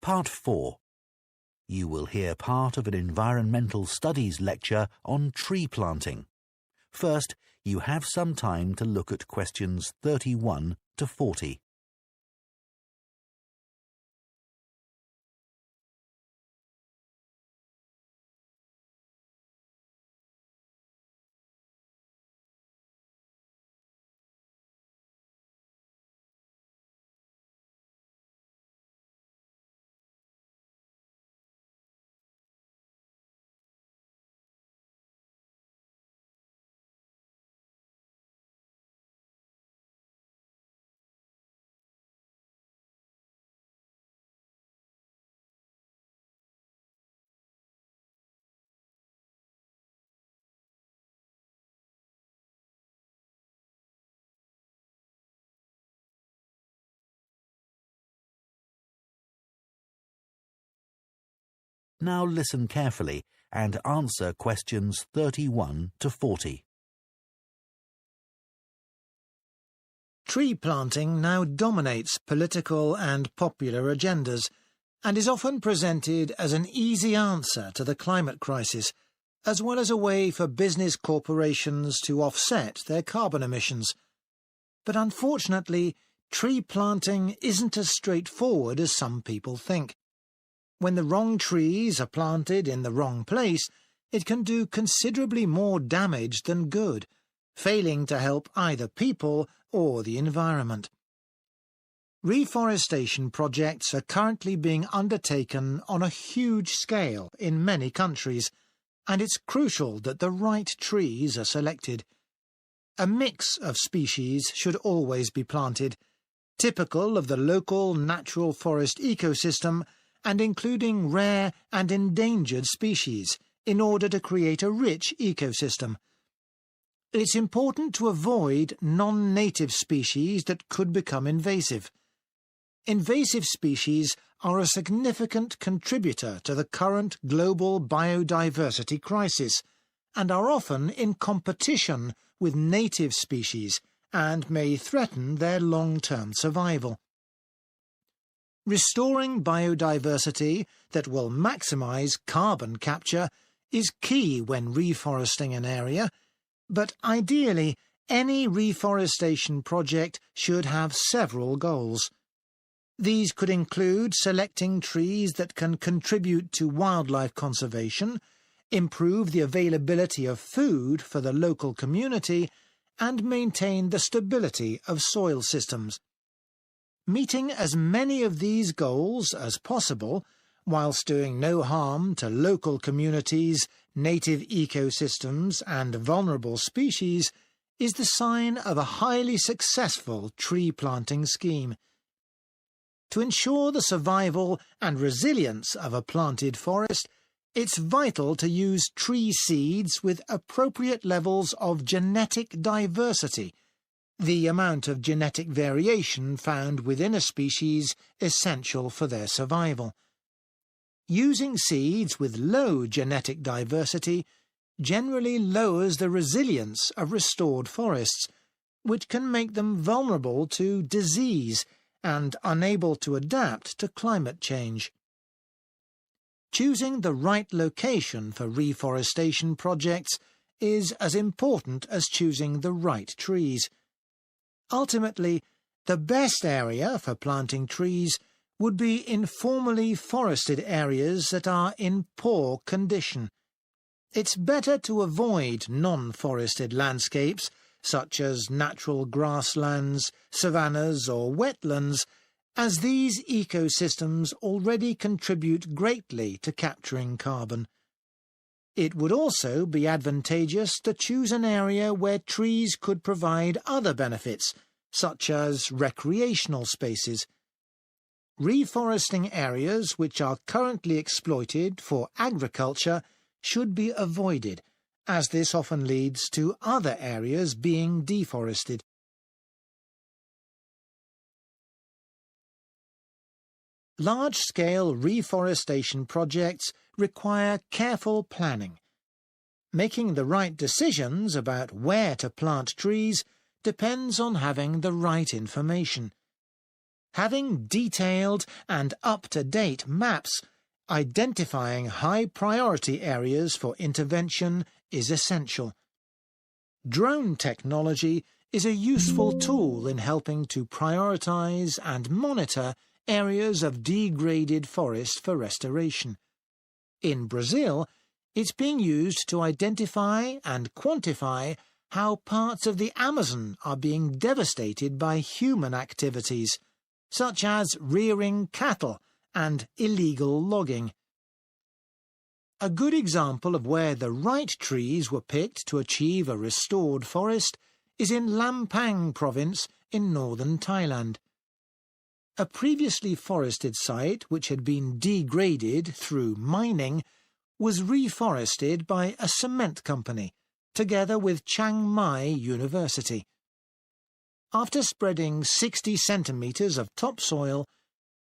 Part 4. You will hear part of an environmental studies lecture on tree planting. First, you have some time to look at questions 31 to 40. Now listen carefully and answer questions 31 to 40. Tree planting now dominates political and popular agendas and is often presented as an easy answer to the climate crisis, as well as a way for business corporations to offset their carbon emissions. But unfortunately, tree planting isn't as straightforward as some people think. When the wrong trees are planted in the wrong place, it can do considerably more damage than good, failing to help either people or the environment. Reforestation projects are currently being undertaken on a huge scale in many countries, and it's crucial that the right trees are selected. A mix of species should always be planted, typical of the local natural forest ecosystem and including rare and endangered species, in order to create a rich ecosystem. It's important to avoid non-native species that could become invasive. Invasive species are a significant contributor to the current global biodiversity crisis, and are often in competition with native species and may threaten their long-term survival. Restoring biodiversity that will maximise carbon capture is key when reforesting an area, but ideally any reforestation project should have several goals. These could include selecting trees that can contribute to wildlife conservation, improve the availability of food for the local community, and maintain the stability of soil systems. Meeting as many of these goals as possible, whilst doing no harm to local communities, native ecosystems and vulnerable species, is the sign of a highly successful tree planting scheme. To ensure the survival and resilience of a planted forest, it's vital to use tree seeds with appropriate levels of genetic diversity, the amount of genetic variation found within a species essential for their survival. Using seeds with low genetic diversity generally lowers the resilience of restored forests, which can make them vulnerable to disease and unable to adapt to climate change. Choosing the right location for reforestation projects is as important as choosing the right trees. Ultimately, the best area for planting trees would be informally forested areas that are in poor condition. It's better to avoid non-forested landscapes, such as natural grasslands, savannas or wetlands, as these ecosystems already contribute greatly to capturing carbon. It would also be advantageous to choose an area where trees could provide other benefits, such as recreational spaces. Reforesting areas which are currently exploited for agriculture should be avoided, as this often leads to other areas being deforested. Large-scale reforestation projects require careful planning. Making the right decisions about where to plant trees depends on having the right information. Having detailed and up-to-date maps identifying high-priority areas for intervention is essential. Drone technology is a useful tool in helping to prioritise and monitor areas of degraded forest for restoration. In Brazil, it's being used to identify and quantify how parts of the Amazon are being devastated by human activities, such as rearing cattle and illegal logging. A good example of where the right trees were picked to achieve a restored forest is in Lampang province in northern Thailand. A previously forested site, which had been degraded through mining, was reforested by a cement company, together with Chiang Mai University. After spreading 60 centimetres of topsoil,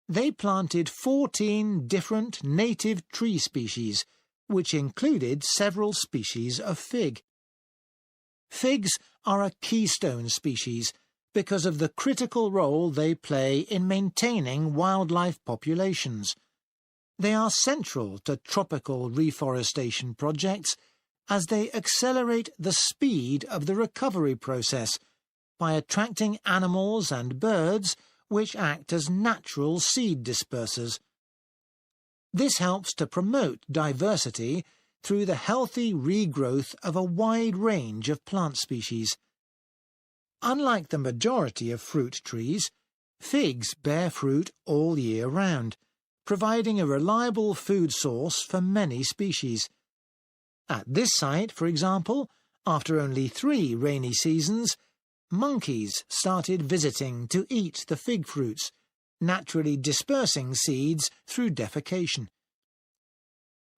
they planted 14 different native tree species, which included several species of fig. Figs are a keystone species because of the critical role they play in maintaining wildlife populations. They are central to tropical reforestation projects as they accelerate the speed of the recovery process by attracting animals and birds which act as natural seed dispersers. This helps to promote diversity through the healthy regrowth of a wide range of plant species. Unlike the majority of fruit trees, figs bear fruit all year round, providing a reliable food source for many species. At this site, for example, after only 3 rainy seasons, monkeys started visiting to eat the fig fruits, naturally dispersing seeds through defecation.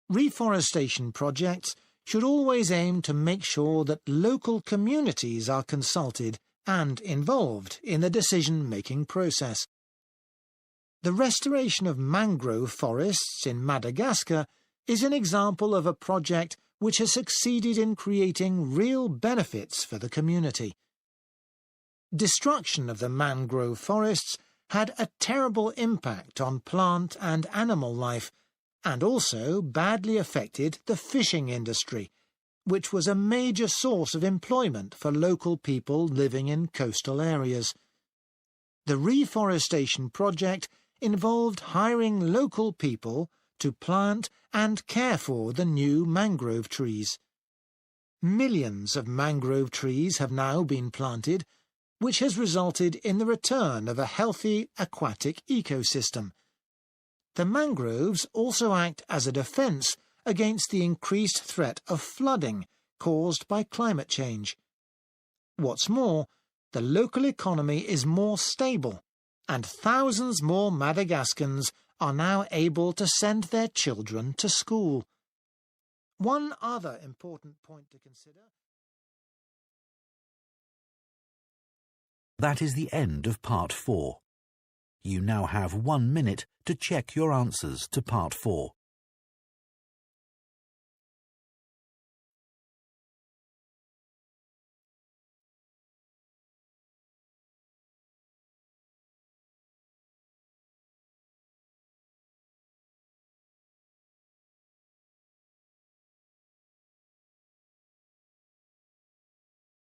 Reforestation projects should always aim to make sure that local communities are consulted and involved in the decision-making process. The restoration of mangrove forests in Madagascar is an example of a project which has succeeded in creating real benefits for the community. Destruction of the mangrove forests had a terrible impact on plant and animal life, and also badly affected the fishing industry, which was a major source of employment for local people living in coastal areas. The reforestation project involved hiring local people to plant and care for the new mangrove trees. Millions of mangrove trees have now been planted, which has resulted in the return of a healthy aquatic ecosystem. The mangroves also act as a defence against the increased threat of flooding caused by climate change. What's more, the local economy is more stable, and thousands more Madagascans are now able to send their children to school. One other important point to consider. That is the end of Part 4. You now have 1 minute to check your answers to Part 4.